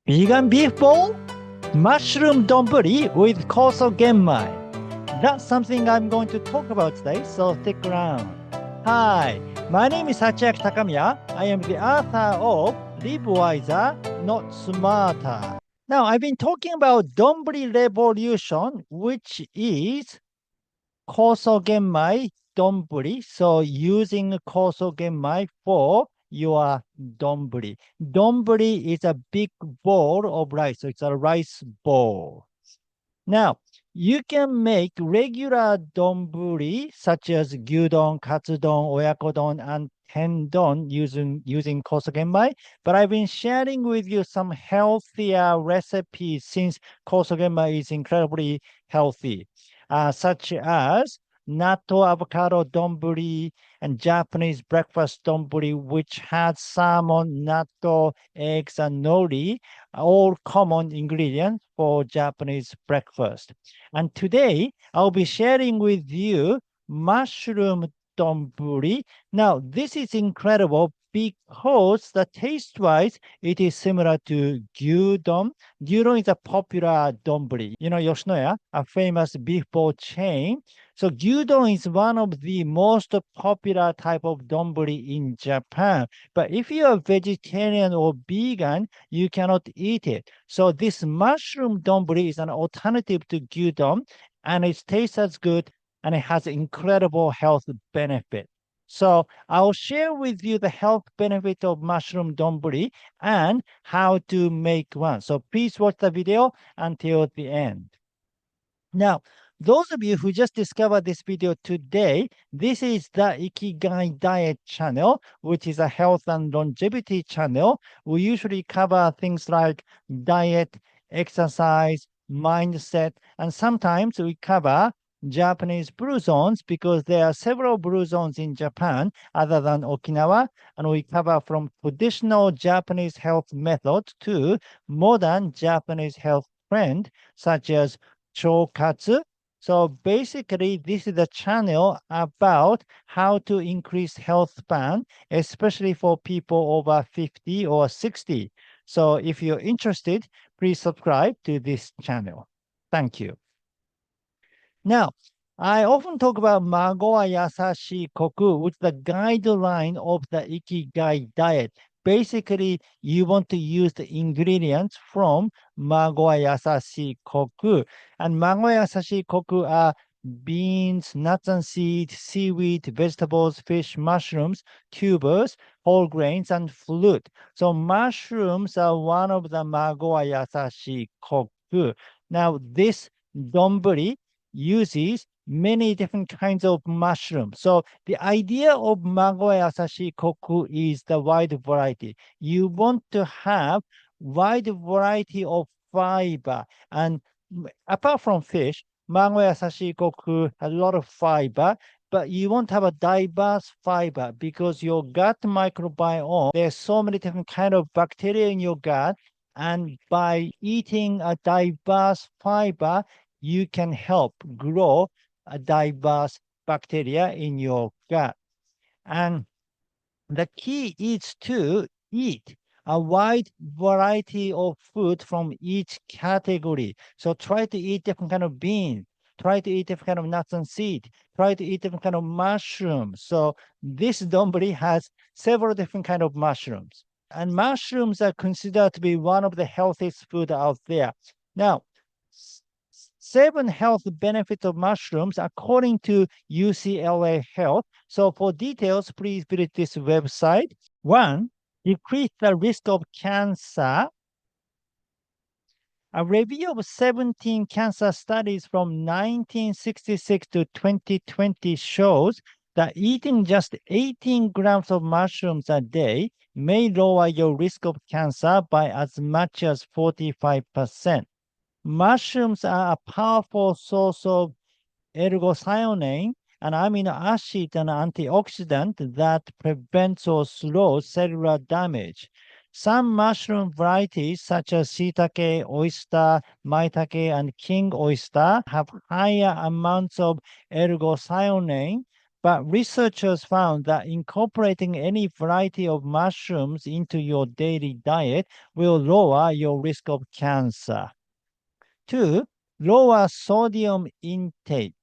Vegan beef bowl? Mushroom donburi with Koso Genmai. That's something I'm going to talk about today, so stick around. Hi, my name is Sachiaki Takamiya. I am the author of Live Wiser, Not Smarter. Now, I've been talking about donburi revolution, which is Koso Genmai donburi. So using Koso Genmai for your donburi. Donburi is a big bowl of rice. So it's a rice bowl. Now, you can make regular donburi such as gyudon, katsudon, oyakodon, and ten-don using Koso Genmai. But I've been sharing with you some healthier recipes since Koso Genmai is incredibly healthy, such as Natto avocado donburi and Japanese breakfast donburi, which has salmon, natto, eggs, and nori, all common ingredients for Japanese breakfast. And today, I'll be sharing with you mushroom donburi. Now, this is incredible because the taste-wise, it is similar to gyudon. Gyudon is a popular donburi. You know, Yoshinoya, a famous beef bowl chain. So gyudon is one of the most popular type of donburi in Japan. But if you are vegetarian or vegan, you cannot eat it. So this mushroom donburi is an alternative to gyudon, and it tastes as good, and it has incredible health benefit. So I'll share with you the health benefit of mushroom donburi and how to make one. So please watch the video until the end. Now, those of you who just discovered this video today, this is the Ikigai Diet channel, which is a health and longevity channel. We usually cover things like diet, exercise, mindset, and sometimes we cover Japanese blue zones because there are several blue zones in Japan other than Okinawa, and we cover from traditional Japanese health methods to modern Japanese health trend such as chokatsu. So basically, this is the channel about how to increase health span, especially for people over 50 or 60. So if you're interested, please subscribe to this channel. Thank you. Now, I often talk about Mago wa Yasashi Koku, which is the guideline of the Ikigai diet. Basically, you want to use the ingredients from Mago wa Yasashi Koku. And Mago wa Yasashi Koku are beans, nuts and seeds, seaweed, vegetables, fish, mushrooms, tubers, whole grains, and fruit. So mushrooms are one of the Mago wa Yasashi Koku. Now, this donburi uses many different kinds of mushrooms. So the idea of Mago wa Yasashi Koku is the wide variety. You want to have wide variety of fiber. And apart from fish, Mago wa Yasashi Koku has a lot of fiber, but you want to have a diverse fiber because your gut microbiome, there's so many different kind of bacteria in your gut. And by eating a diverse fiber, you can help grow a diverse bacteria in your gut. And the key is to eat a wide variety of food from each category. So try to eat different kind of beans, try to eat different kind of nuts and seeds, try to eat different kind of mushrooms. So this donburi has several different kind of mushrooms. And mushrooms are considered to be one of the healthiest food out there. Now, 7 health benefits of mushrooms according to UCLA Health. So for details, please visit this website. 1, decrease the risk of cancer. A review of 17 cancer studies from 1966 to 2020 shows that eating just 18 grams of mushrooms a day may lower your risk of cancer by as much as 45%. Mushrooms are a powerful source of ergothioneine, an amino acid and antioxidant that prevents or slows cellular damage. Some mushroom varieties, such as shiitake, oyster, maitake, and king oyster, have higher amounts of ergothioneine But researchers found that incorporating any variety of mushrooms into your daily diet will lower your risk of cancer. 2. Lower sodium intake.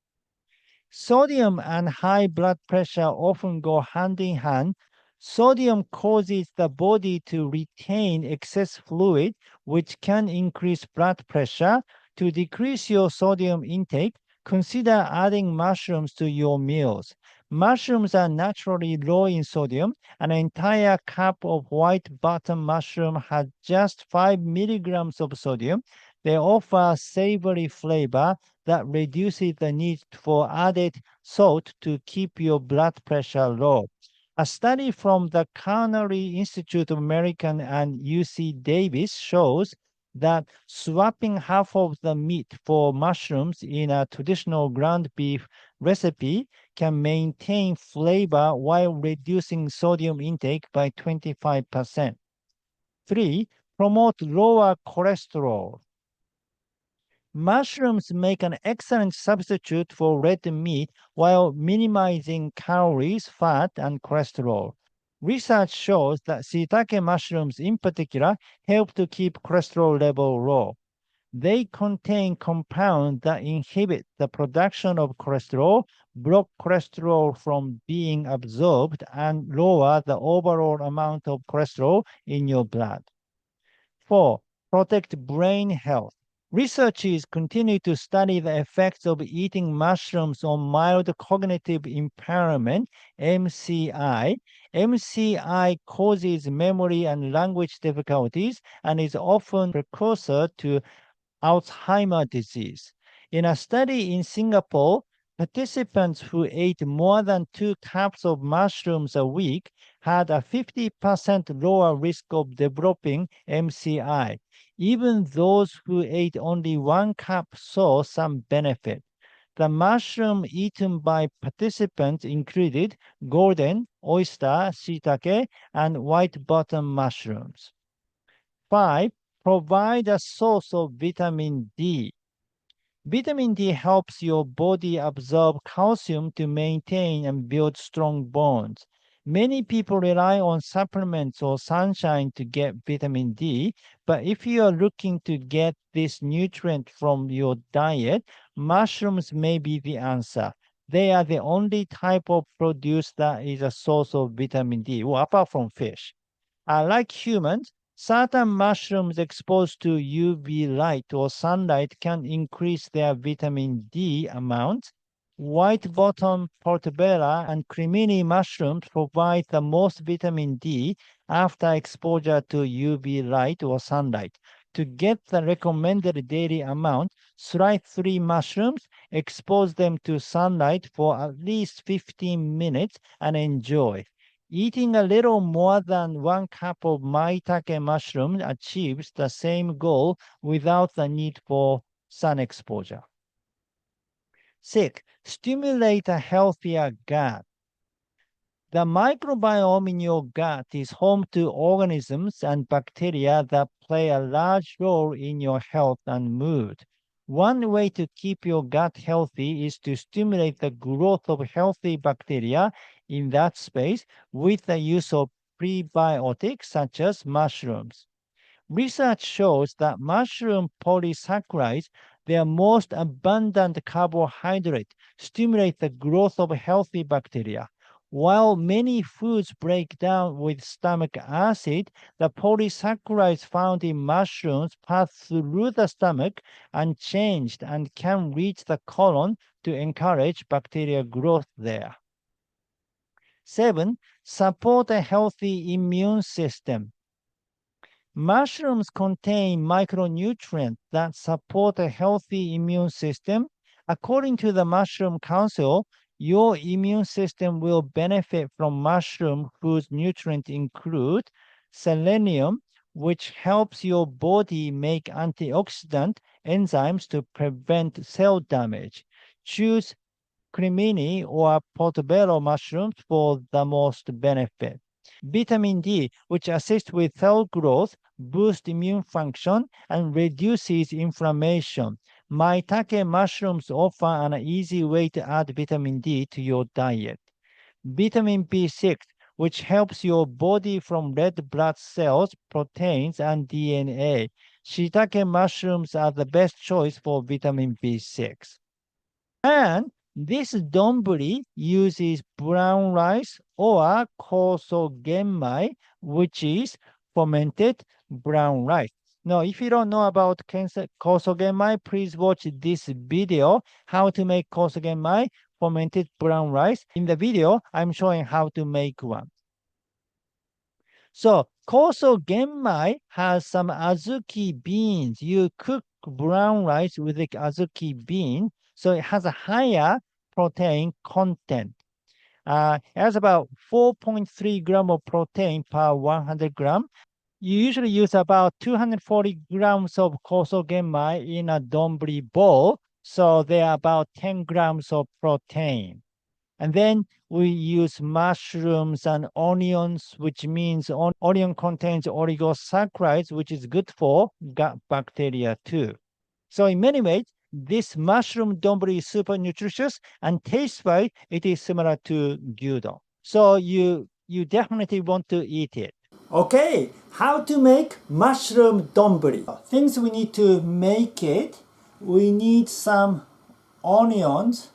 Sodium and high blood pressure often go hand in hand. Sodium causes the body to retain excess fluid, which can increase blood pressure. To decrease your sodium intake, consider adding mushrooms to your meals. Mushrooms are naturally low in sodium. An entire cup of white button mushroom has just 5 milligrams of sodium. They offer savory flavor that reduces the need for added salt to keep your blood pressure low. A study from the Culinary Institute of American and UC Davis shows that swapping half of the meat for mushrooms in a traditional ground beef recipe can maintain flavor while reducing sodium intake by 25%. 3. Promote lower cholesterol. Mushrooms make an excellent substitute for red meat while minimizing calories, fat, and cholesterol. Research shows that shiitake mushrooms in particular help to keep cholesterol level low. They contain compounds that inhibit the production of cholesterol, block cholesterol from being absorbed, and lower the overall amount of cholesterol in your blood. 4. Protect brain health. Researchers continue to study the effects of eating mushrooms on mild cognitive impairment, MCI. MCI causes memory and language difficulties and is often precursor to Alzheimer's disease. In a study in Singapore, participants who ate more than 2 cups of mushrooms a week had a 50% lower risk of developing MCI. Even those who ate only 1 cup saw some benefit. The mushroom eaten by participants included golden, oyster, shiitake, and white button mushrooms. 5. Provide a source of vitamin D. Vitamin D helps your body absorb calcium to maintain and build strong bones. Many people rely on supplements or sunshine to get vitamin D, but if you are looking to get this nutrient from your diet, mushrooms may be the answer. They are the only type of produce that is a source of vitamin D, well, apart from fish. Like humans, certain mushrooms exposed to UV light or sunlight can increase their vitamin D amount. White bottom portobello and cremini mushrooms provide the most vitamin D after exposure to UV light or sunlight. To get the recommended daily amount, select 3 mushrooms, expose them to sunlight for at least 15 minutes, and enjoy. Eating a little more than 1 cup of maitake mushroom achieves the same goal without the need for sun exposure. 6. Stimulate a healthier gut. The microbiome in your gut is home to organisms and bacteria that play a large role in your health and mood. One way to keep your gut healthy is to stimulate the growth of healthy bacteria in that space with the use of prebiotics such as mushrooms. Research shows that mushroom polysaccharides, their most abundant carbohydrate, stimulate the growth of healthy bacteria. While many foods break down with stomach acid, the polysaccharides found in mushrooms pass through the stomach unchanged and can reach the colon to encourage bacterial growth there. 7. Support a healthy immune system. Mushrooms contain micronutrients that support a healthy immune system. According to the Mushroom Council, your immune system will benefit from mushroom whose nutrients include selenium, which helps your body make antioxidant enzymes to prevent cell damage. Choose cremini or portobello mushrooms for the most benefit. Vitamin D, which assists with cell growth, boosts immune function, and reduces inflammation. Maitake mushrooms offer an easy way to add vitamin D to your diet. vitamin B6, which helps your body from red blood cells, proteins, and DNA. Shiitake mushrooms are the best choice for vitamin B6. And this donburi uses brown rice or koso genmai, which is fermented brown rice. Now, if you don't know about koso genmai, please watch this video, how to make koso genmai, fermented brown rice. In the video, I'm showing how to make one. So, Koso Genmai has some azuki beans. You cook brown rice with the azuki bean, so it has a higher protein content. It has about 4.3 gram of protein per 100 gram. You usually use about 240 grams of Koso Genmai in a donburi bowl, so they are about 10 grams of protein. And then we use mushrooms and onions, which means onion contains oligosaccharides, which is good for gut bacteria too. So in many ways, this mushroom donburi is super nutritious, and taste-wise, it is similar to gyudon. So you definitely want to eat it. Okay, how to make mushroom donburi. Things we need to make it. We need some onions,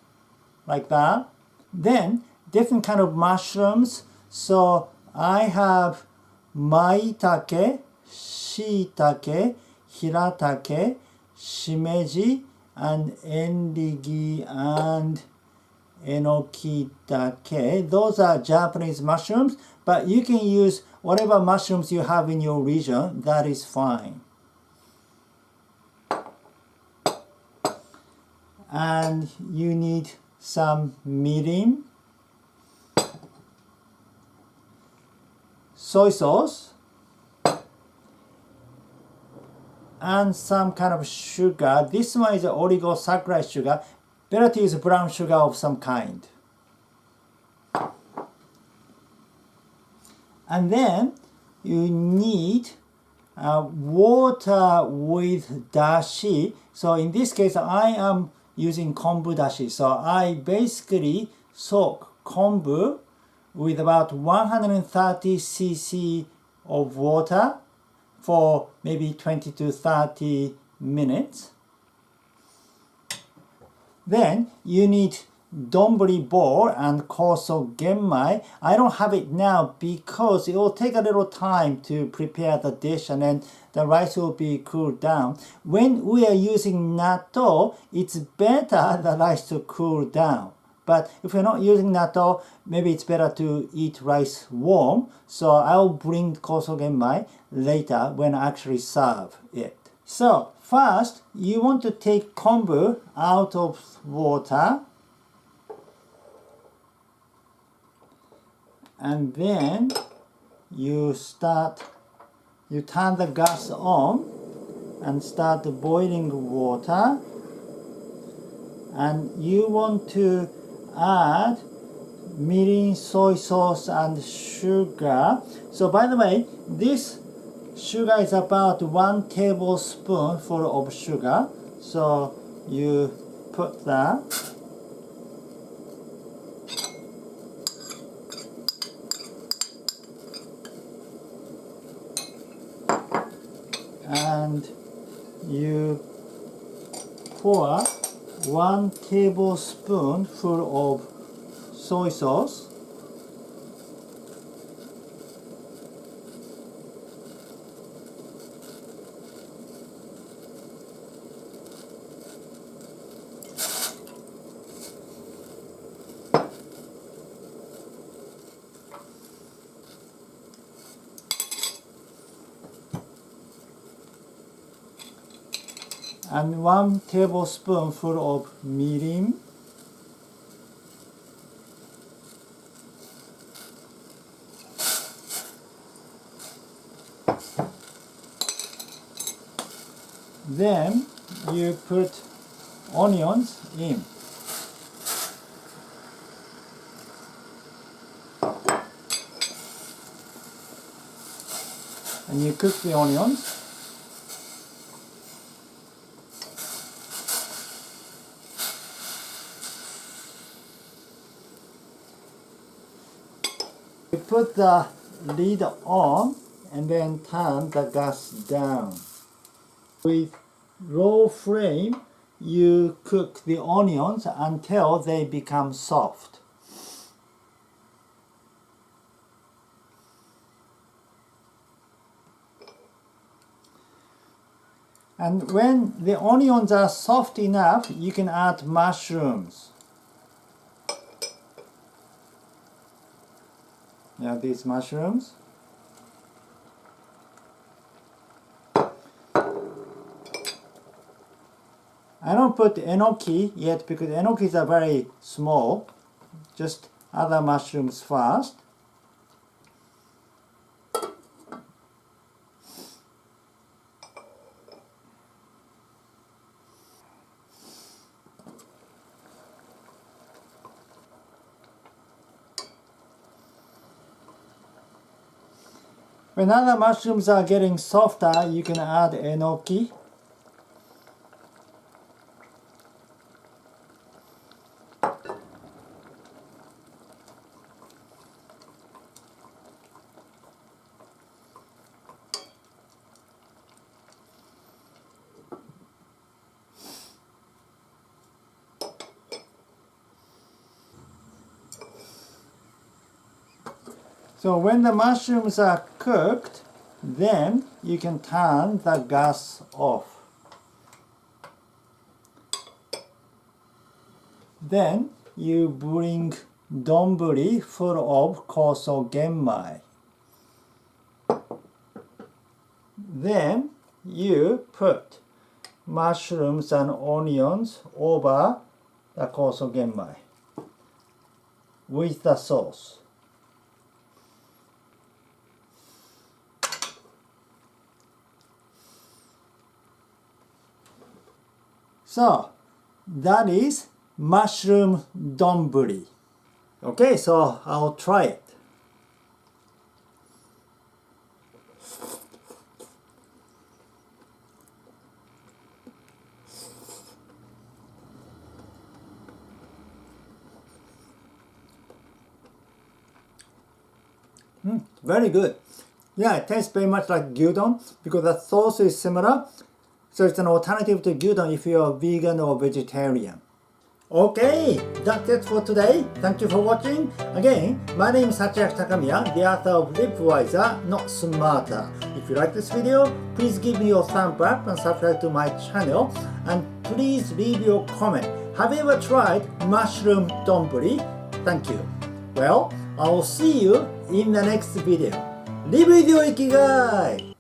like that. Then different kind of mushrooms. So I have maitake, shiitake, hiratake, shimeji, and enrigi and enokitake. Those are Japanese mushrooms, but you can use whatever mushrooms you have in your region. That is fine. And you need some mirin, soy sauce, and some kind of sugar. This one is oligosaccharide sugar. Better to use brown sugar of some kind. And then you need water with dashi. So in this case, I am using kombu dashi. So I basically soak kombu with about 130 cc of water for maybe 20 to 30 minutes. Then you need donburi bowl and koso genmai. I don't have it now because it will take a little time to prepare the dish, and then the rice will be cooled down. When we are using natto, it's better the rice to cool down. But if you're not using natto, maybe it's better to eat rice warm. So I'll bring koso genmai later when I actually serve it. So first, you want to take kombu out of water. And then you turn the gas on and start boiling water. And you want to add mirin, soy sauce, and sugar. So by the way, this sugar is about 1 tablespoon full of sugar. So you put that. And you pour 1 tablespoon full of soy sauce. And 1 tablespoon full of mirin. Then you put onions in. And you cook the onions. You put the lid on and then turn the gas down. With low flame, you cook the onions until they become soft. And when the onions are soft enough, you can add mushrooms. Yeah, these mushrooms. I don't put enoki yet because enokis are very small. Just other mushrooms first. When other mushrooms are getting softer, you can add enoki. So when the mushrooms are cooked, then you can turn the gas off. Then you bring donburi full of Koso Genmai. Then you put mushrooms and onions over the Koso Genmai with the sauce. So that is mushroom donburi. Okay, so I'll try it. Very good. Yeah, it tastes very much like gyudon because the sauce is similar. So it's an alternative to gyudon if you're vegan or vegetarian. Okay, that's it for today. Thank you for watching. Again, my name is Sachiaki Takamiya, the author of Live Wiser, Not Smarter. If you like this video, please give me your thumb up and subscribe to my channel. And please leave your comment. Have you ever tried mushroom donburi? Thank you. Well, I will see you in the next video. Live with your Ikigai!